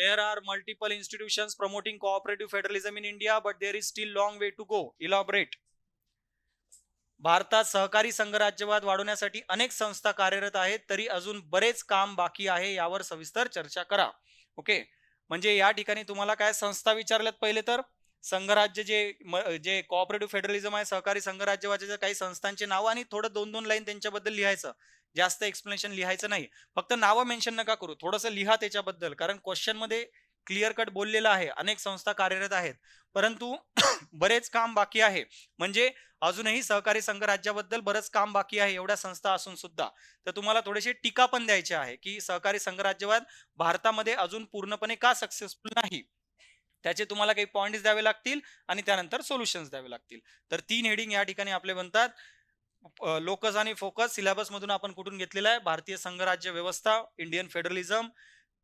There are multiple institutions promoting cooperative federalism in India, but there is still long way to go. Elaborate. भारतात सहकारी संघराज्यवाद वाढवण्यासाठी अनेक संस्था कार्यरत आहेत, तरी अजून बरेच काम बाकी आहे. यावर सविस्तर चर्चा करा. ओके, म्हणजे या ठिकाणी तुम्हाला काय संस्था विचारल्यात? पहिले तर संघराज्य जे कोऑपरेटिव्ह फेडरलिझम आहे, सहकारी संघराज्यवादाच्या काही संस्थांचे नाव आणि थोडं 2-2 लाईन त्यांच्याबद्दल लिहायचं. जास्त एक्सप्लेनेशन लिहायचं नाही. फक्त नावं मेन्शन नका करू, थोडंसं लिहा त्याच्याबद्दल, कारण क्वेश्चन मध्ये क्लिअर कट बोललेलं आहे. अनेक संस्था कार्यरत आहेत, परंतु बरेच काम बाकी आहे. म्हणजे अजूनही सहकारी संघराज्याबद्दल बरंच काम बाकी आहे एवढ्या संस्था असून सुद्धा. तर तुम्हाला थोडेसे टीका पण द्यायचे आहे की सहकारी संघराज्यवाद भारतामध्ये अजून पूर्णपणे का सक्सेसफुल नाही, त्याचे तुम्हाला काही पॉइंट्स द्यावे लागतील आणि त्यानंतर सोल्युशन्स द्यावे लागतील. तर 3 हेडिंग या ठिकाणी आपले बनतात. लोकस आणि फोकस सिलेबस मधून आपण कुठून घेतलेला आहे? भारतीय संघराज्य व्यवस्था, इंडियन फेडरलिझम,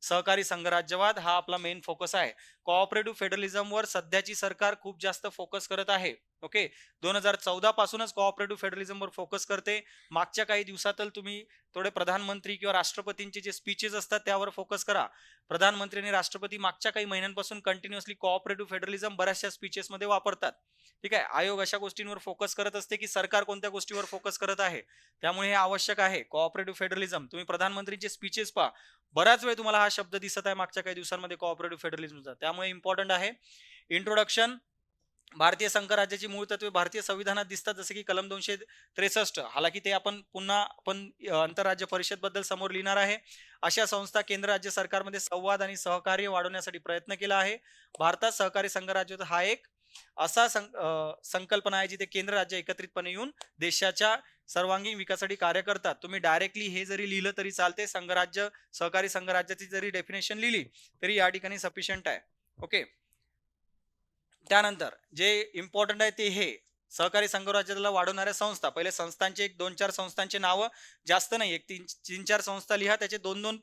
सहकारी संघराज्यवाद हा आपला मेन फोकस आहे. कोऑपरेटिव्ह फेडरलिझम वर सध्याची सरकार खूप जास्त फोकस करत आहे. ओके, 2014 पासूनच कोऑपरेटिव्ह फेडरलिझम वर फोकस करते. मागच्या काही दिवसातच तुम्ही थोडे प्रधानमंत्री किंवा राष्ट्रपतींचे जे स्पीचेस असतात त्यावर फोकस करा. प्रधानमंत्री आणि राष्ट्रपती मागच्या काही महिन्यांपासून कंटिन्युअसली कोऑपरेटिव्ह फेडरलिझम बऱ्याचशा स्पीचेस मध्ये वापरतात. ठीक आहे, आयोग अशा गोष्टींवर फोकस करत असते की सरकार कोणत्या गोष्टीवर फोकस करत आहे. त्यामुळे हे आवश्यक आहे. कोऑपरेटिव्ह फेडरलिझम, तुम्ही प्रधानमंत्रीचे स्पीचेस पहा, बराच वेळ तुम्हाला हा शब्द दिसत आहे मागच्या काही दिवसांमध्ये कोऑपरेटिव्ह फेडरलिझमचा. त्यामुळे इम्पॉर्टंट आहे. इंट्रोडक्शन, भारतीय संघराज्याची मूळ तत्वे भारतीय संविधानात दिसतात, जसे की कलम 263. हालाकी ते आपण पुन्हा आंतरराज्य परिषद बद्दल समोर लिहिणार आहे. अशा संस्था केंद्र राज्य सरकारमध्ये संवाद आणि सहकार्य वाढवण्यासाठी प्रयत्न केला आहे. भारतात सहकारी संघराज्य हा एक असा संकल्पना आहे जिथे केंद्र राज्य एकत्रितपणे येऊन देशाच्या सर्वांगीण विकासासाठी कार्य करतात. तुम्ही डायरेक्टली हे जरी लिहिलं तरी चालते, संघराज्य सहकारी संघराज्याची जरी डेफिनेशन लिहिली तरी या ठिकाणी सफिशियंट आहे. ओके, त्यानंतर जे इम्पॉर्टंट आहे ते हे सहकारी संघराज्याला वाढवणाऱ्या संस्था. पहिले संस्थांचे एक 2-4 संस्थांचे नावं, जास्त नाही, एक 3-4 संस्था लिहा, त्याचे 2-2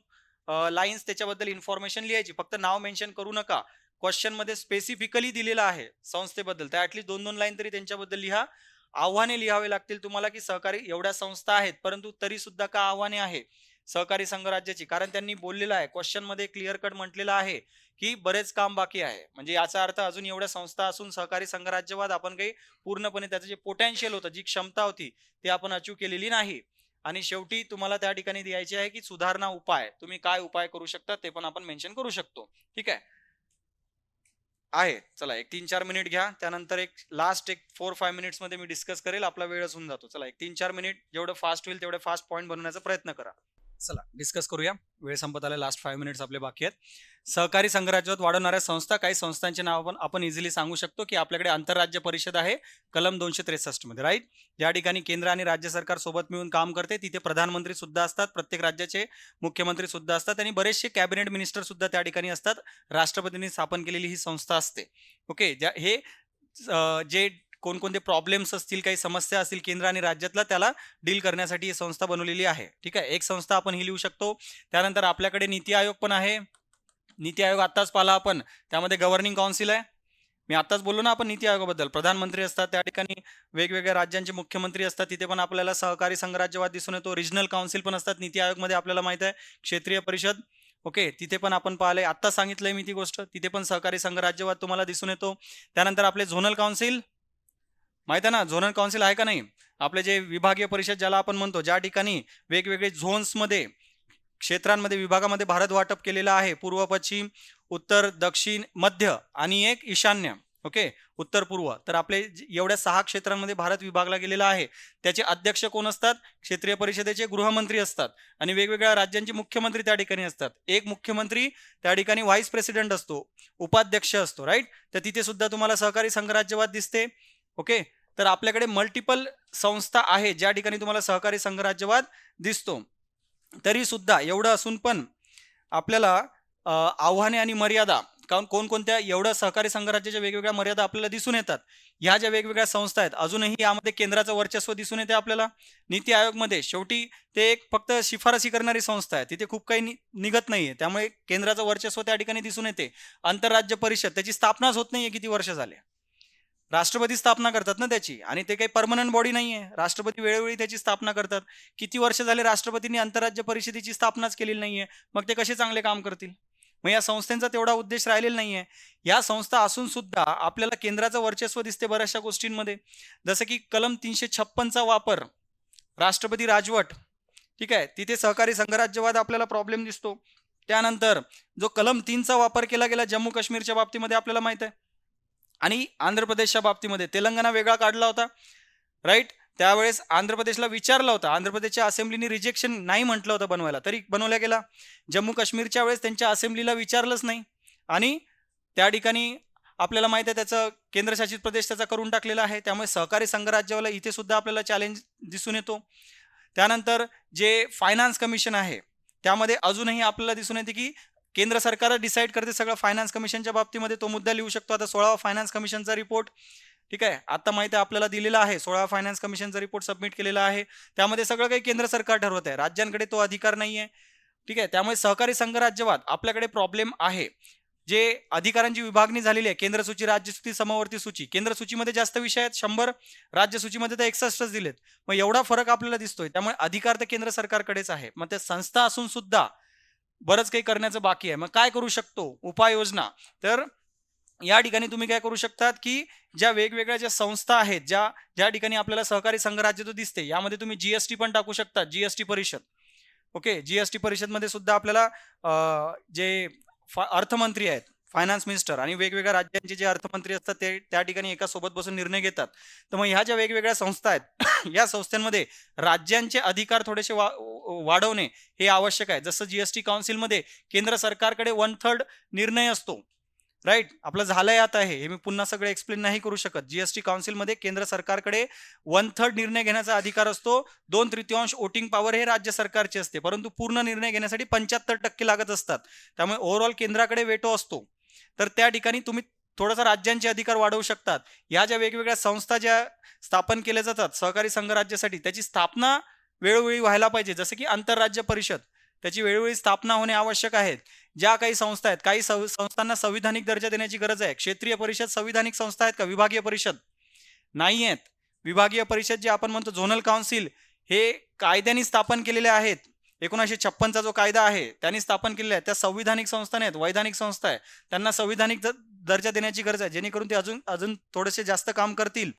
लाईन्स त्याच्याबद्दल इन्फॉर्मेशन लिहायची. फक्त नाव मेन्शन करू नका. क्वेश्चन मध्ये स्पेसिफिकली दिलेलं आहे संस्थेबद्दल, तर ऍटलीस्ट 2-2 लाईन तरी त्यांच्याबद्दल लिहा. आव्हाने लिहावे लागतील तुम्हाला की सहकारी एवढ्या संस्था आहेत परंतु तरी सुद्धा का आव्हाने आहे सहकारी संघराज्याची? कारण त्यांनी बोललेलं आहे, क्वेश्चन मध्ये क्लिअर कट म्हटलेलं आहे की बरेच काम बाकी आहे. म्हणजे याचा अर्थ अजून एवढ्या संस्था असून सहकारी संघराज्यवाद आपण काही पूर्णपणे त्याचं जे पोटेन्शियल होतं, जी क्षमता होती, ती आपण अचीव केलेली नाही. आणि शेवटी तुम्हाला त्या ठिकाणी द्यायचे आहे की सुधारणा उपाय, तुम्ही काय उपाय करू शकता ते पण आपण मेन्शन करू शकतो. ठीक आहे, चला एक 3-4 मिनिट घ्या, त्यानंतर एक लास्ट 4-5 मिनिट्स मध्ये मी डिस्कस करेल. आपला वेळच होऊन जातो. चला एक 3-4 मिनिट, जेवढं फास्ट होईल तेवढे फास्ट पॉईंट बनवण्याचा प्रयत्न करा. चला डिस्कस करूया, वेळ संपत आला, लास्ट 5 मिनिट्स आपले बाकी आहेत. सहकारी संघराज्यात वाढवणाऱ्या संस्था, काही संस्थांचे नाव आपण इझिली सांगू शकतो की आपल्याकडे आंतरराज्य परिषद आहे कलम 263 मध्ये, राईट, ज्या ठिकाणी केंद्र आणि राज्य सरकार सोबत मिळून काम करते. तिथे प्रधानमंत्री सुद्धा असतात, प्रत्येक राज्याचे मुख्यमंत्री सुद्धा असतात आणि बरेचसे कॅबिनेट मिनिस्टर सुद्धा त्या ठिकाणी असतात. राष्ट्रपतींनी स्थापन केलेली ही संस्था असते. ओके, हे जे कोणकोणते प्रॉब्लेम्स असतील, काही समस्या असतील केंद्र आणि राज्यातला, त्याला डील करण्यासाठी ही संस्था बनवलेली आहे. ठीक आहे, एक संस्था आपण ही लिहू शकतो. त्यानंतर आपल्याकडे नीती आयोग पण आहे. नीती आयोग आत्ताच पाहिला आपण, त्यामध्ये गव्हर्निंग काउन्सिल आहे. मी आत्ताच बोललो ना आपण नीती आयोगाबद्दल. प्रधानमंत्री असतात, त्या ठिकाणी वेगवेगळ्या राज्यांचे मुख्यमंत्री असतात, तिथे पण आपल्याला सहकारी संघराज्यवाद दिसून येतो. रिजनल काउन्सिल पण असतात नीती आयोगमध्ये, आपल्याला माहित आहे, क्षेत्रीय परिषद. ओके, तिथे पण आपण पाहिले, आत्ता सांगितलंय मी ती गोष्ट, तिथे पण सहकारी संघराज्यवाद तुम्हाला दिसून येतो. त्यानंतर आपले झोनल काउन्सिल माहित आहे ना, झोनल काउन्सिल आहे का नाही? आपले जे विभागीय परिषद ज्याला आपण म्हणतो, ज्या ठिकाणी वेगवेगळे झोन्समध्ये, क्षेत्रांमध्ये, विभागामध्ये भारत वाटप केलेला आहे. पूर्व, पश्चिम, उत्तर, दक्षिण, मध्य आणि एक ईशान्य. ओके, उत्तर पूर्व. तर आपले एवढ्या 6 क्षेत्रांमध्ये भारत विभागला गेलेला आहे. त्याचे अध्यक्ष कोण असतात? क्षेत्रीय परिषदेचे गृहमंत्री असतात आणि वेगवेगळ्या राज्यांचे मुख्यमंत्री त्या ठिकाणी असतात. एक मुख्यमंत्री त्या ठिकाणी व्हाईस प्रेसिडेंट असतो, उपाध्यक्ष असतो, राईट. तर तिथे सुद्धा तुम्हाला सहकारी संघराज्यवाद दिसते. ओके, तर आपल्याकडे मल्टिपल संस्था आहे ज्या ठिकाणी तुम्हाला सहकारी संघराज्यवाद दिसतो. तरी सुद्धा एवढं असून पण आपल्याला आव्हाने आणि मर्यादा, कारण कोणकोणत्या एवढ्या सहकारी संघराज्याच्या वेगवेगळ्या मर्यादा आपल्याला दिसून येतात. ह्या ज्या वेगवेगळ्या संस्था आहेत, अजूनही यामध्ये केंद्राचं वर्चस्व दिसून येते आपल्याला. नीती आयोगमध्ये शेवटी ते एक फक्त शिफारसी करणारी संस्था आहे, तिथे खूप काही निघत नाहीये, त्यामुळे केंद्राचं वर्चस्व त्या ठिकाणी दिसून येते. आंतरराज्य परिषद, त्याची स्थापनाच होत नाहीये, किती वर्ष झाले. राष्ट्रपती स्थापना करतात ना त्याची, आणि ते काही परमनंट बॉडी नाहीये. राष्ट्रपती वेळोवेळी त्याची स्थापना करतात. किती वर्ष झाले राष्ट्रपतींनी आंतरराज्य परिषदेची स्थापनाच केलेली नाहीये, मग ते कसे चांगले काम करतील? मग या संस्थांचा तेवढा उद्देश राहिलेला नाहीये. या संस्था असून सुद्धा आपल्याला केंद्राचं वर्चस्व दिसते बऱ्याचशा गोष्टींमध्ये. जसं की कलम 356चा वापर, राष्ट्रपती राजवट, ठीक आहे, तिथे सहकारी संघराज्यवाद आपल्याला प्रॉब्लेम दिसतो. त्यानंतर जो कलम 3चा वापर केला गेला जम्मू काश्मीरच्या बाबतीमध्ये आपल्याला माहित आहे, आणि आंध्र प्रदेशच्या बाबतीमध्ये तेलंगणा वेगळा काढला होता, राईट. त्यावेळेस आंध्र प्रदेशला विचारलं होतं, आंध्र प्रदेशच्या असेंब्लीने रिजेक्शन नाही म्हटलं होतं बनवायला, तरी बनवला गेला. जम्मू काश्मीरच्या वेळेस त्यांच्या असेंब्लीला विचारलंच नाही, आणि त्या ठिकाणी आपल्याला माहित आहे त्याचं केंद्रशासित प्रदेश त्याचा करून टाकलेला आहे. त्यामुळे सहकारी संघराज्याला इथे सुद्धा आपल्याला चॅलेंज दिसून येतो. त्यानंतर जे फायनान्स कमिशन आहे त्यामध्ये अजूनही आपल्याला दिसून येते की केंद्र सरकार डिसाईड करते सगळं फायनान्स कमिशनच्या बाबतीमध्ये. तो मुद्दा लिहू शकतो. आता 16वा फायनान्स कमिशनचा रिपोर्ट, ठीक आहे, आता माहिती आहे आपल्याला दिलेला आहे. 16वा फायनान्स कमिशनचा रिपोर्ट सबमिट केलेला आहे. त्यामध्ये सगळं काही केंद्र सरकार ठरवत आहे, राज्यांकडे तो अधिकार नाही आहे, ठीक आहे. त्यामुळे सहकारी संघराज्यवाद आपल्याकडे प्रॉब्लेम आहे. जे अधिकारांची विभागणी झालेली आहे, केंद्र सूची, राज्य सूची, समवर्ती सूची. केंद्र सूचीमध्ये जास्त विषय आहेत 100, राज्य सूचीमध्ये तर 61च दिलेत. मग एवढा फरक आपल्याला दिसतोय. त्यामुळे अधिकार तर केंद्र सरकारकडेच आहे. मग त्या संस्था असून सुद्धा बरंच काही करण्याचं बाकी आहे. मग काय करू शकतो उपाययोजना? तर या ठिकाणी तुम्ही काय करू शकतात की ज्या वेगवेगळ्या ज्या संस्था आहेत, ज्या ज्या ठिकाणी आपल्याला सहकारी संघराज्य तो दिसते, यामध्ये तुम्ही जीएसटी पण टाकू शकता, जीएसटी परिषद. ओके, जीएसटी परिषदमध्ये सुद्धा आपल्याला जे अर्थमंत्री आहेत, फायनान्स मिनिस्टर, आणि वेगवेगळ्या राज्यांचे जे अर्थमंत्री असतात ते त्या ठिकाणी एका सोबत बसून निर्णय घेतात. तर मग ह्या ज्या वेगवेगळ्या संस्था आहेत या संस्थांमध्ये राज्यांचे अधिकार थोडेसे वाढवणे हे आवश्यक आहे. जसं जीएसटी काउन्सिलमध्ये केंद्र सरकारकडे 1/3 निर्णय असतो, राईट. आपलं झालंय आता हे मी पुन्हा सगळं एक्सप्लेन नाही करू शकत. जीएसटी काउन्सिलमध्ये केंद्र सरकारकडे 1/3 निर्णय घेण्याचा अधिकार असतो. 2/3 वोटिंग पॉवर हे राज्य सरकारची असते, परंतु पूर्ण निर्णय घेण्यासाठी 75% लागत असतात. त्यामुळे ओव्हरऑल केंद्राकडे वेटो असतो. तर त्या ठिकाणी तुम्ही थोडासा राज्यांचे अधिकार वाढवू शकतात. या ज्या वेगवेगळ्या संस्था ज्या स्थापन केल्या जातात सहकारी संघराज्यासाठी, त्याची स्थापना वेळोवेळी व्हायला पाहिजे. जसं की आंतरराज्य परिषद, त्याची वेळोवेळी स्थापना होणे आवश्यक आहे. ज्या काही संस्था आहेत, काही संस्थांना संविधानिक दर्जा देण्याची गरज आहे. क्षेत्रीय परिषद संविधानिक संस्था आहेत का? विभागीय परिषद नाही आहेत. विभागीय परिषद जे आपण म्हणतो झोनल काउन्सिल, हे कायद्याने स्थापन केलेले आहेत. 1956चा जो कायदा आहे त्यांनी स्थापन केलेला आहे. त्या संविधानिक संस्था नाहीत, वैधानिक संस्था आहे. त्यांना संविधानिक दर्जा देण्याची गरज आहे, जेणेकरून ते अजून अजून थोडेसे जास्त काम करतील.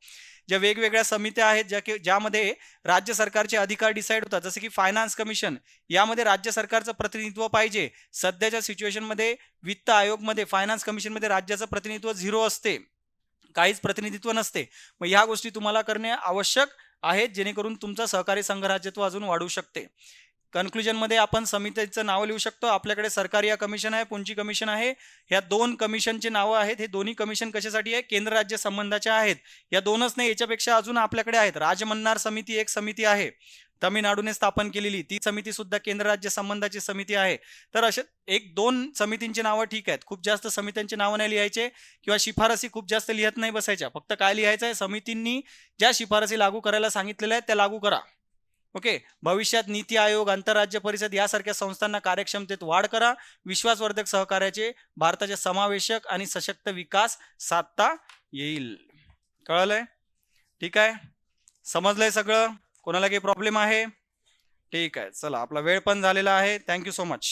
ज्या वेगवेगळ्या समित्या आहेत ज्यामध्ये राज्य सरकारचे अधिकार डिसाईड होतात, जसं की फायनान्स कमिशन, यामध्ये राज्य सरकारचं प्रतिनिधित्व पाहिजे. सध्याच्या सिच्युएशनमध्ये वित्त आयोगमध्ये, फायनान्स कमिशनमध्ये राज्याचं प्रतिनिधित्व 0 असते, काहीच प्रतिनिधित्व नसते. मग ह्या गोष्टी तुम्हाला करणे आवश्यक आहेत, जेणेकरून तुमचं सहकारी संघराज्यत्व अजून वाढू शकते. कन्क्लुजनमध्ये आपण समितीचं नाव लिहू शकतो. आपल्याकडे सरकारी कमिशन आहे, पुंची कमिशन आहे. ह्या 2 कमिशनचे नावं आहेत. हे दोन्ही कमिशन कशासाठी आहे? केंद्र राज्य संबंधाचे आहेत. या 2च नाही, याच्यापेक्षा अजून आपल्याकडे आहेत. राजमन्नार समिती एक समिती आहे, तामिळनाडूने स्थापन केलेली. ती समिती सुद्धा केंद्र राज्य संबंधाची समिती आहे. तर अशा 1-2 समितींची नावं ठीक आहेत. खूप जास्त समित्यांची नावं नाही लिहायचे, किंवा शिफारसी खूप जास्त लिहत नाही बसायच्या. फक्त काय लिहायचं आहे? समितींनी ज्या शिफारसी लागू करायला सांगितलेल्या आहेत त्या लागू करा. ओके. भविष्यात नीती आयोग, आंतरराज्य परिषद यासारख्या संस्थांना कार्यक्षमतेत वाढ करा. विश्वासवर्धक सहकार्याचे भारताचे समावेशक आणि सशक्त विकास साधता येईल. कळलंय? ठीक आहे, समजलंय सगळं? कोणाला काही प्रॉब्लेम आहे? ठीक आहे, चला आपला वेळ पण झालेला आहे. Thank you so much.